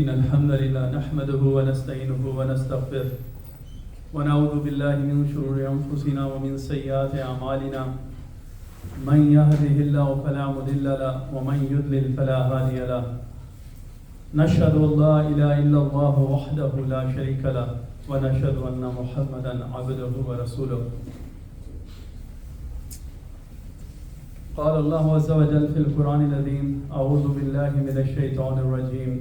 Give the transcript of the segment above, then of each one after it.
إن الحمد لله نحمده ونستعينه ونستغفره ونعوذ بالله من شرور أنفسنا ومن سيئات أعمالنا من يهده الله فلا مضل له ومن يضلل فلا هادي له نشهد أن لا إله إلا الله وحده لا شريك له ونشهد أن محمدا عبده ورسوله قال الله عز وجل في القرآن العظيم أعوذ بالله من الشيطان الرجيم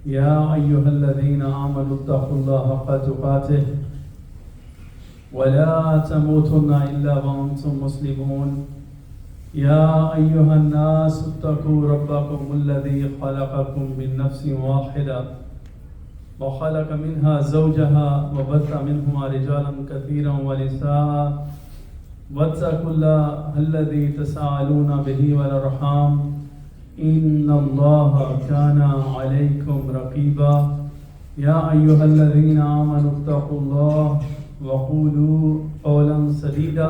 يا أيها الذين آمنوا اتقوا الله حق تقاته ولا تموتن إلا وأنتم مسلمون يا أيها الناس اتقوا ربكم الذي خلقكم من نفس واحدة وخلق منها زوجها وبث منهما رجالا كثيرا ونساء واتقوا الله الذي تساءلون به والأرحام إن الله كان عليكم رقيبا يا أيها الذين آمنوا اتقوا الله وقولوا قولا سديدا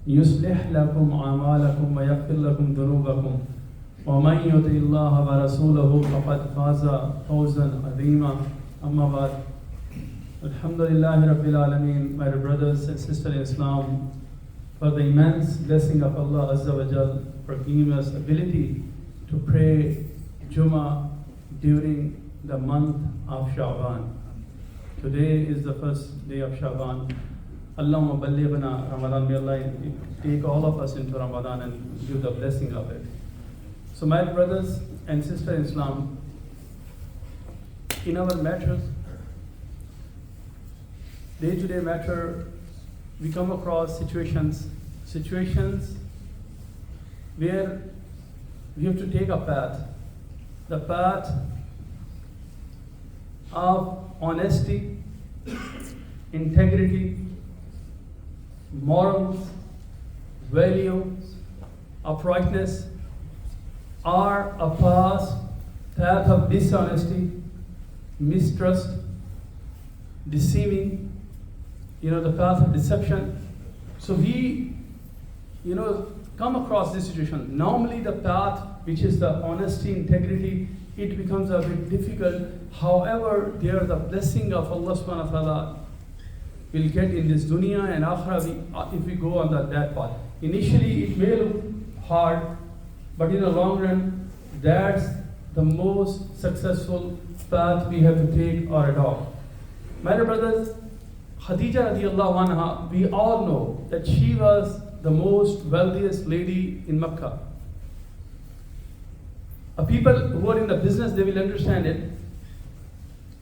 يصلح لكم أعمالكم ويغفر لكم ذنوبكم ومن يطع الله ورسوله فقد فاز فوزا عظيما أما بعد الحمد لله رب العالمين. My brothers and sisters in Islam, for the immense blessing of Allah Azza wa Jal for giving us ability to pray Jummah during the month of Sha'ban. Today is the first day of Sha'ban. Allahumma ballighna Ramadan. May Allah take all of us into Ramadan and give the blessing of it. So my brothers and sisters in Islam, in our matters, day-to-day matter, we come across situations where we have to take a path, the path of honesty, integrity, morals, values, uprightness, or a path of dishonesty, mistrust, deceiving, the path of deception. So we, come across this situation. Normally the path, which is the honesty, integrity, it becomes a bit difficult. However, there the blessing of Allah subhanahu wa ta'ala will get in this dunya and akhirah if we go on that path. Initially it may look hard, but in the long run, that's the most successful path we have to take or adopt. My dear brothers, Khadija radiallahu anha, we all know that she was the most wealthiest lady in Mecca. People who are in the business, they will understand it,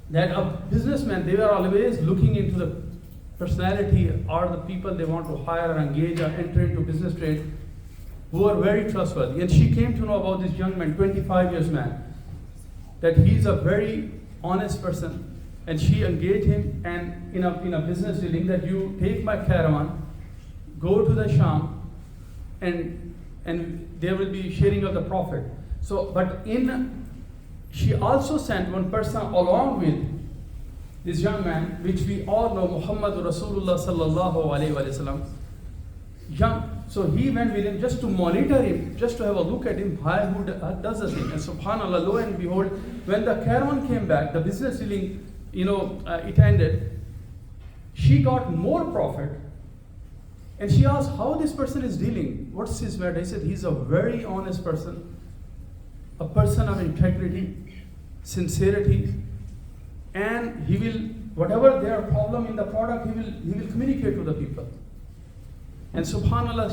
that a businessman, they were always looking into the personality or the people they want to hire or engage or enter into business trade who are very trustworthy. And she came to know about this young man, 25 years man, that he's a very honest person. And she engaged him and in a business dealing that you take my caravan, go to the Sham, and there will be sharing of the profit. So, she also sent one person along with this young man, which we all know, Muhammad Rasulullah sallallahu alaihi wasallam. So he went with him just to monitor him, just to have a look at him, who does this thing. And subhanallah, lo and behold, when the caravan came back, the business dealing, it ended, she got more profit. And she asked how this person is dealing. What's his matter? I said, he's a very honest person, a person of integrity, sincerity, and he will, whatever their problem in the product, he will communicate to the people. And subhanallah,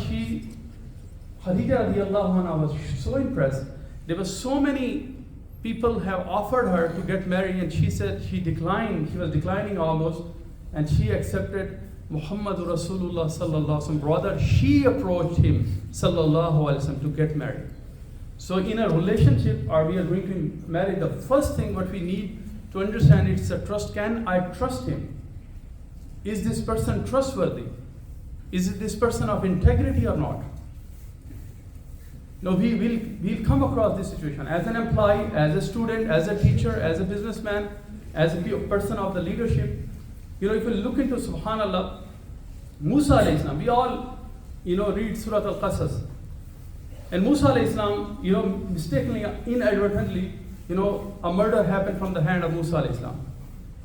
Khadija radiallahu anha was so impressed. There were so many people have offered her to get married, and she said she declined. She was declining almost, and she accepted Muhammad Rasulullah sallallahu alaihi wasallam. Rather, she approached him sallallahu alaihi wasallam to get married. So in a relationship, or we are going to marry, the first thing what we need to understand is a trust. Can I trust him? Is this person trustworthy? Is this person of integrity or not? No, we'll come across this situation as an employee, as a student, as a teacher, as a businessman, as a person of the leadership. If you look into subhanallah, Musa alayhi salam, we all read Surah Al-Qasas. And Musa alayhi salam, mistakenly, inadvertently, a murder happened from the hand of Musa alayhi salam.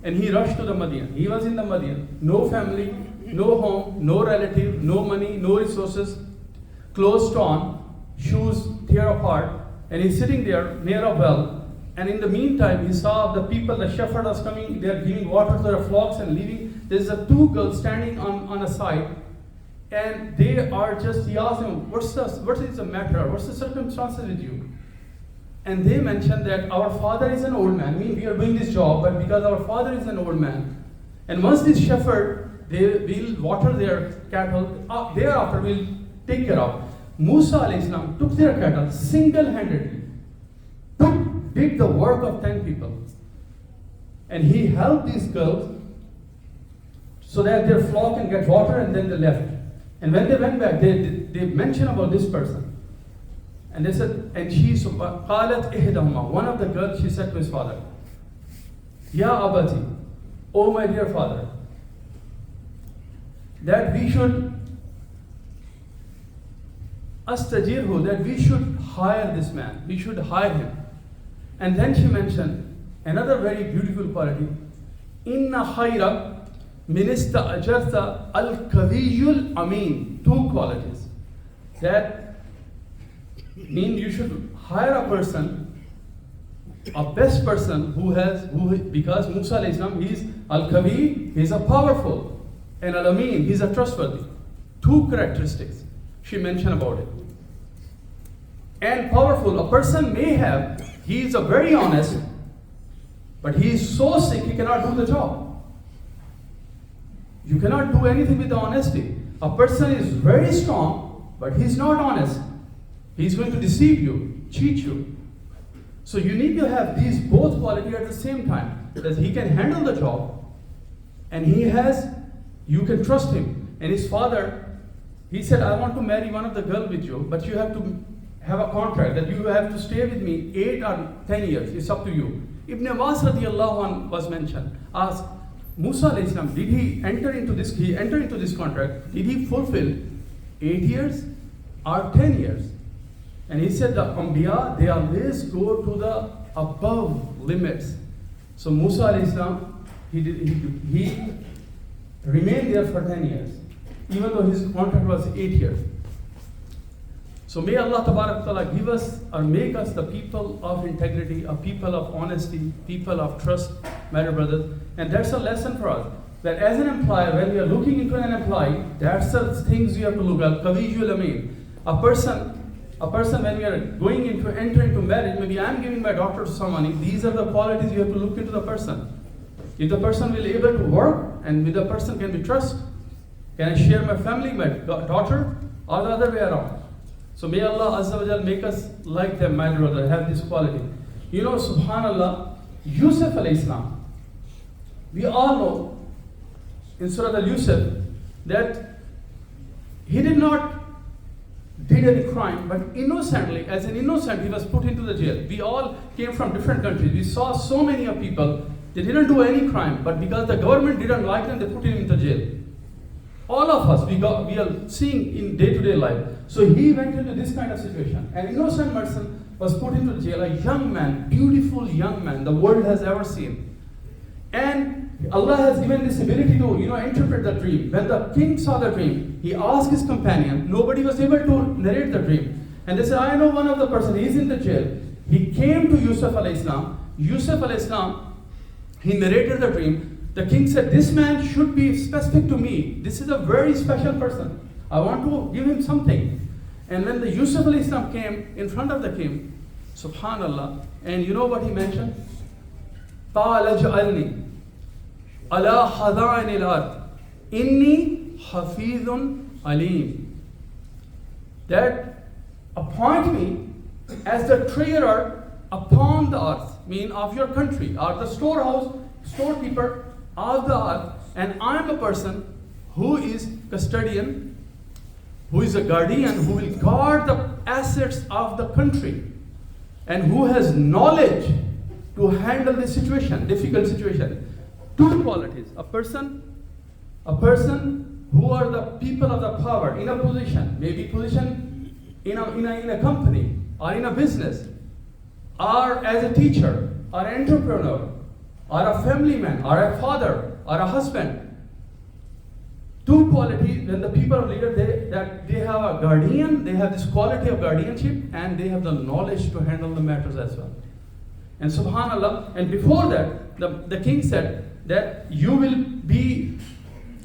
And he rushed to the Madinah. He was in the Madinah. No family, no home, no relative, no money, no resources, clothes torn, shoes tear apart. And he's sitting there near a well. And in the meantime, he saw the people, the shepherd was coming, they're giving water to their flocks and leaving. There's two girls standing on a side. And they are just, he asked them, what is the matter? What's the circumstances with you? And they mentioned that our father is an old man. We are doing this job, but because our father is an old man, and once this shepherd, they will water their cattle, thereafter we'll take care of. Musa alayhi salam took their cattle single-handedly, did the work of 10 people. And he helped these girls so that their flock can get water, and then they left. And when they went back, they mentioned about this person. And they said, and قالت إحداهما, one of the girls, she said to his father, Ya abati, oh my dear father, that we should astajirhu, that we should hire this man, we should hire him. And then she mentioned another very beautiful quality, Inna khayra minista ajarta al-kaviyul amin, two qualities. That mean you should hire a person, a best person because Musa alayhi salam, he's al-kavi, he's a powerful, and al-amin, he's a trustworthy. Two characteristics she mentioned about it. And powerful, a person may have, he is a very honest, but he is so sick he cannot do the job. You cannot do anything with the honesty. A person is very strong, but he's not honest. He's going to deceive you, cheat you. So you need to have these both qualities at the same time. That he can handle the job, and you can trust him. And his father, he said, I want to marry one of the girls with you, but you have to have a contract that you have to stay with me 8 or 10 years. It's up to you. Ibn Abbas radiallahu anh was mentioned. Asked, Musa alayhi salam, did he enter into this contract? Did he fulfill 8 years or 10 years? And he said the Anbiya, they always go to the above limits. So Musa alayhi salam, he remained there for 10 years, even though his contract was 8 years. So may Allah Ta'ala give us or make us the people of integrity, a people of honesty, people of trust, my dear brothers. And that's a lesson for us. That as an employer, when we are looking into an employee, that's the things you have to look at. Kavijul Amin. A person when we are enter into marriage, maybe I'm giving my daughter to someone, these are the qualities you have to look into the person. If the person will be able to work, and with the person can be trust, can I share my family, my daughter, or the other way around? So may Allah Azza wa Jal make us like them, my brother, have this quality. Subhanallah, Yusuf alayhi salam, we all know in Surah Al-Yusuf that he did not did any crime, but innocently, as an innocent, he was put into the jail. We all came from different countries. We saw so many of people, they didn't do any crime, but because the government didn't like them, they put him into jail. All of us, we are seeing in day-to-day life. So he went into this kind of situation. An innocent person was put into jail, a young man, beautiful young man the world has ever seen. And Allah has given this ability to, interpret the dream. When the king saw the dream, he asked his companion, nobody was able to narrate the dream. And they said, I know one of the person, he's in the jail. He came to Yusuf alayhi salam. Yusuf alayhi salam, he narrated the dream. The king said, this man should be specific to me. This is a very special person. I want to give him something. And when the Yusuf alayhi salam came in front of the king, subhanallah, and you know what he mentioned? Ta'ala ja'alni ala khada'in al-ard inni hafidhun alim. That appoint me as the treasurer upon the earth, mean of your country, or the storekeeper of the earth, and I am a person who is custodian, who is a guardian, who will guard the assets of the country, and who has knowledge to handle this situation, difficult situation. Two qualities: a person who are the people of the power in a position, maybe position in a company or in a business, or as a teacher, or an entrepreneur, or a family man, or a father, or a husband. Two qualities, when the people are leaders, they have a guardian, they have this quality of guardianship, and they have the knowledge to handle the matters as well. And subhanAllah, and before that, the king said that you are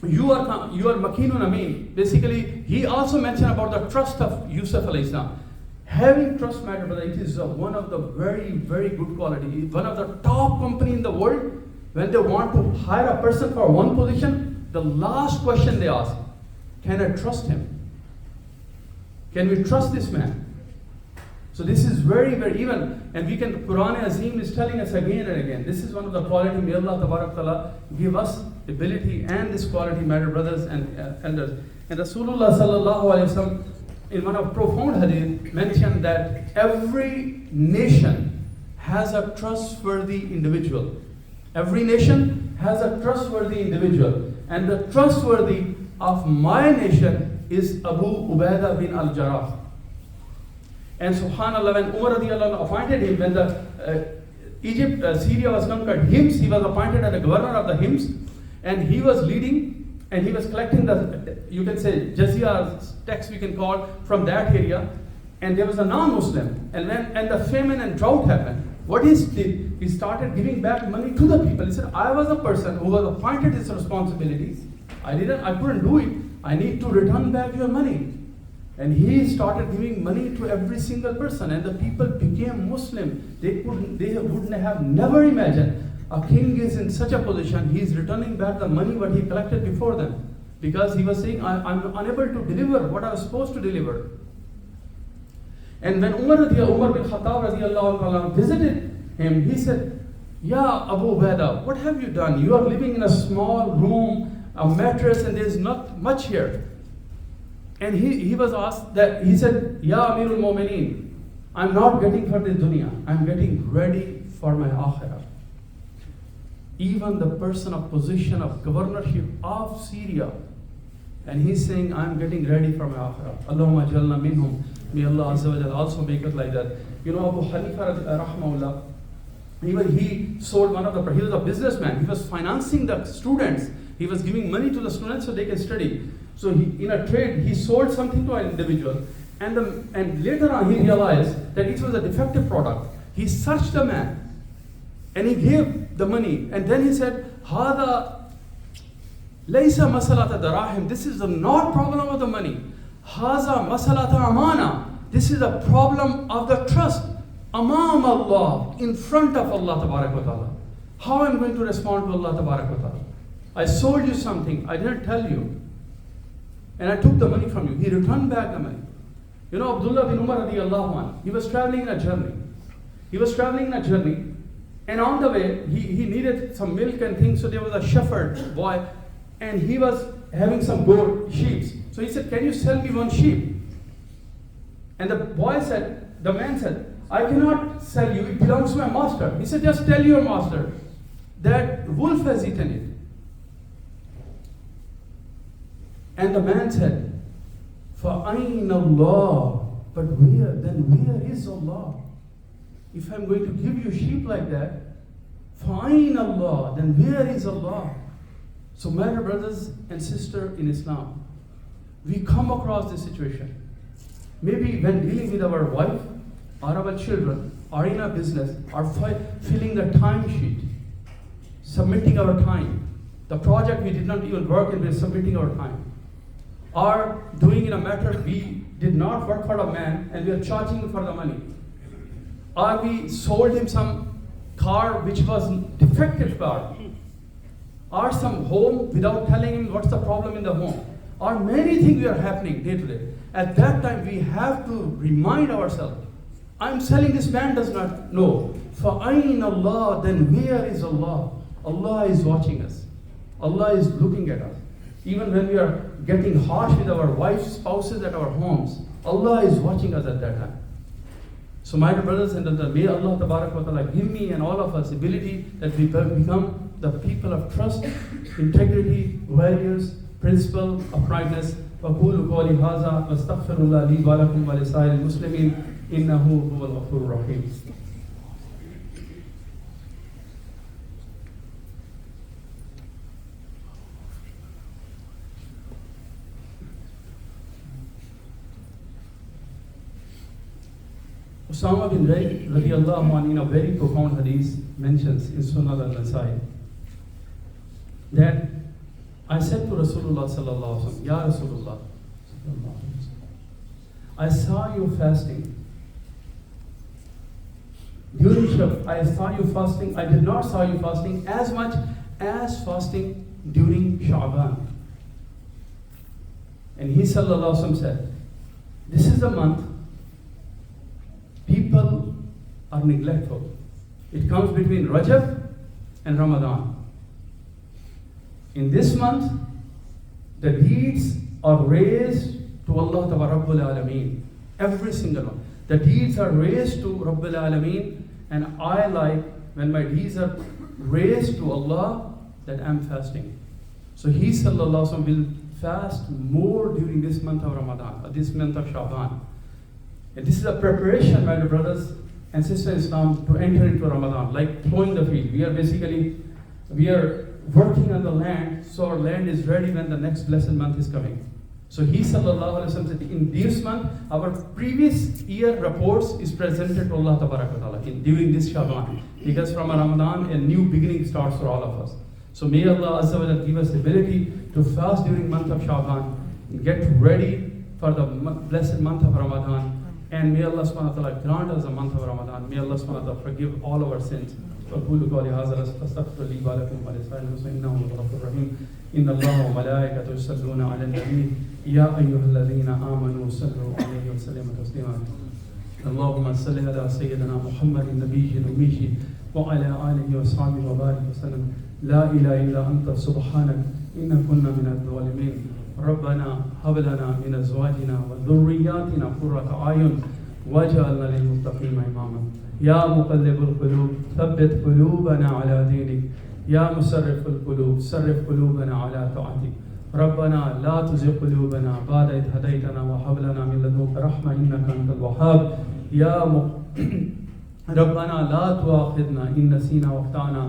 makinun amin. Basically, he also mentioned about the trust of Yusuf alayhi salam. Having trust matter, but it is one of the very, very good quality. One of the top company in the world, when they want to hire a person for one position, the last question they ask, can I trust him? Can we trust this man? So this is very, very even, and we can, Quran Azim is telling us again and again, this is one of the quality, may Allah Tabarak Ta'ala give us ability and this quality matter, brothers and elders. And Rasulullah Sallallahu Alaihi Wasallam, in one of profound hadith, mentioned that every nation has a trustworthy individual. Every nation has a trustworthy individual. And the trustworthy of my nation is Abu Ubaidah bin al-Jarrah. And subhanAllah, when Umar radiallahu anhu appointed him, when the Syria was conquered, Hims, he was appointed as the governor of the Hims, and he was leading, and he was collecting the, you can say, jizya tax we can call, from that area, and there was a non-Muslim, and the famine and drought happened, what he did, he started giving back money to the people. He said, I was a person who was appointed this responsibilities. I couldn't do it. I need to return back your money. And he started giving money to every single person, and the people became Muslim. They wouldn't have never imagined a king is in such a position, he is returning back the money what he collected before them. Because he was saying, I'm unable to deliver what I was supposed to deliver. And when Umar bin Khattab radiallahu anhu visited him, he said, Ya Abu Ubaidah, what have you done? You are living in a small room, a mattress, and there is not much here. And he was asked that, he said, Ya Amirul Mu'mineen, I'm not getting for this dunya, I'm getting ready for my akhirah. Even the person of position of governorship of Syria, and he's saying, I'm getting ready for my akhirah. Allahumma jalna minhum. May Allah Azza wa Jalla also make it like that. You know, Abu Hanifa Rahma, even he sold he was a businessman. He was financing the students. He was giving money to the students so they can study. So in a trade, he sold something to an individual. And later on, he realized that it was a defective product. He searched the man and he gave the money. And then he said, Hada laysa masalata darahim. This is not problem of the money. Haza masalata amana. This is a problem of the trust. Amam Allah, in front of Allah Tabarak wa Ta'ala. How I'm going to respond to Allah Tabarak wa Ta'ala? I sold you something, I didn't tell you. And I took the money from you. He returned back the money. You know, Abdullah bin Umar radiallahu anhu, he was traveling in a journey. And on the way, he needed some milk and things, so there was a shepherd boy, and he was having some sheep. So he said, can you sell me one sheep? And the man said, I cannot sell you, it belongs to my master. He said, just tell your master that wolf has eaten it. And the man said, فَأَيْنَ اللَّهِ, but where is Allah? If I'm going to give you sheep like that, فَأَيْنَ اللَّهِ, then where is Allah? So my brothers and sisters in Islam, we come across this situation. Maybe when dealing with our wife, or our children, or in our business, or filling the time sheet, submitting our time. The project we did not even work in, we are submitting our time. Or doing in a matter we did not work for a man and we are charging him for the money. Or we sold him some car which was defective car. Or some home without telling him what's the problem in the home. Or many things are happening day to day. At that time we have to remind ourselves, I'm selling, this man does not know. فَأَيْنَ Allah, then where is Allah? Allah is watching us. Allah is looking at us. Even when we are getting harsh with our wives, spouses at our homes, Allah is watching us at that time. So my brothers and sisters, may Allah Tabarak wa Ta'ala give me and all of us ability that we become the people of trust, integrity, values, principle, uprightness. وَقُولُ قَوْلِ هَذَا وَاسْتَغْفِرُ اللَّهَ لِي وَلَكُمْ وَلِسَائِرِ الْمُسْلِمِينَ إِنَّهُ هُوَ الْغَفُورُ الرَّحِيمُ. Usama bin Zayd radiallahu anhu in a very profound hadith mentions in Sunan al-Nasai that I said to Rasulullah sallallahu alaihi wasallam, Ya Rasulullah, I saw you fasting. During Shab, I saw you fasting. I did not saw you fasting as much as fasting during Sha'ban. And he sallallahu alaihi wasallam said, this is the month people are neglectful. It comes between Rajab and Ramadan. In this month, the deeds are raised to Allah Rabbul Alameen. Every single one. The deeds are raised to Rabbul Alameen, and I like when my deeds are raised to Allah that I'm fasting. So he sallallahu alaihi wasallam will fast more during this month of Ramadan, this month of Sha'ban. And this is a preparation, my brothers and sisters in Islam, to enter into Ramadan, like plowing the field. We are working on the land, so our land is ready when the next blessed month is coming. So he sallallahu alaihi wasallam said, in this month, our previous year reports is presented to Allah Ta'ala during this Sha'ban. Because from Ramadan, a new beginning starts for all of us. So may Allah Azza wa Jalla give us the ability to fast during month of Sha'ban, get ready for the blessed month of Ramadan, and may Allah subhanahu wa ta'ala grant us the month of Ramadan. May Allah subhanahu wa ta'ala forgive all our sins. وأقول قولي هذا أستغفر لي ولكم ولسائر المسلمين إنه هو الغفور الرحيم إن الله وملائكته يصلون على النبي يا أيها الذين آمنوا صلوا عليه وسلموا تسليما اللهم صل على سيدنا محمد النبي الأمي وعلى آله وصحبه وبارك وسلم لا إله إلا أنت سبحانك إنا كنا من الظالمين ربنا هب لنا من أزواجنا وذرياتنا قرة أعين واجعلنا للمتقين إماما يا مقلب القلوب ثبت قلوبنا على دينك يا مسرف القلوب صرف قلوبنا على طاعتك ربنا لا تزغ قلوبنا بعد إذ هديتنا وهب لنا من لدنك رحمة إنك أنت الوهاب ربنا لا تؤاخذنا إن نسينا واخطأنا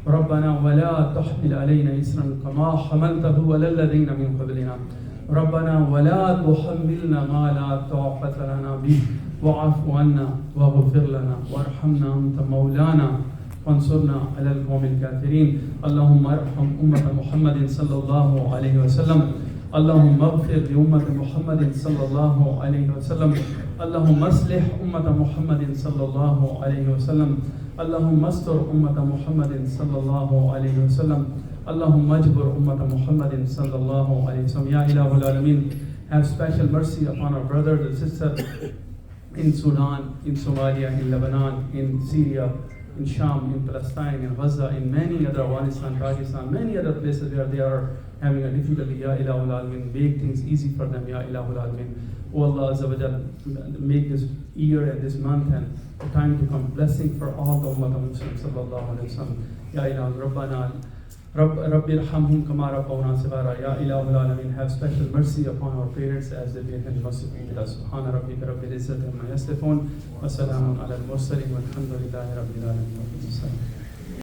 ربنا ولا تحمل علينا إصرا كما حملته على الذين من قبلنا ربنا ولا تحملنا ما لا طاقة لنا به واعف عنا واغفر لنا وارحمنا أنت مولانا وانصرنا على القوم الكافرين اللهم ارحم أمة محمد صلى الله عليه وسلم اللهم اغفر لأمة محمد صلى الله عليه وسلم اللهم اصلح أمة محمد صلى الله عليه وسلم اللهم استر أمة محمد صلى الله عليه وسلم اللهم اجبر أمة محمد صلى الله عليه وسلم يا إله العالمين. Have special mercy upon our brothers and sisters in Sudan, in Somalia, in Lebanon, in Syria, in Sham, in Palestine, in Gaza, in many other Afghanistan, Pakistan, many other places where they are having a difficulty. Ya Ilahul Alamin, make things easy for them. Ya Ilahul Alamin. O Allah Azza wa Jal, make this year and this month and the time to come blessing for all the Ummah of Muslims sallallahu alaihi wasallam. Ya Ilahul Rabbana, Rabbi Irhamhum kama rabbawna sabara. Ya Ilahul Alamin, have special mercy upon our parents as they behave mercifully with us. Subhana rabbika rabbil izzati amma yasifun wa salamun ala al-mursalin walhamdulillahi rabbil alamin.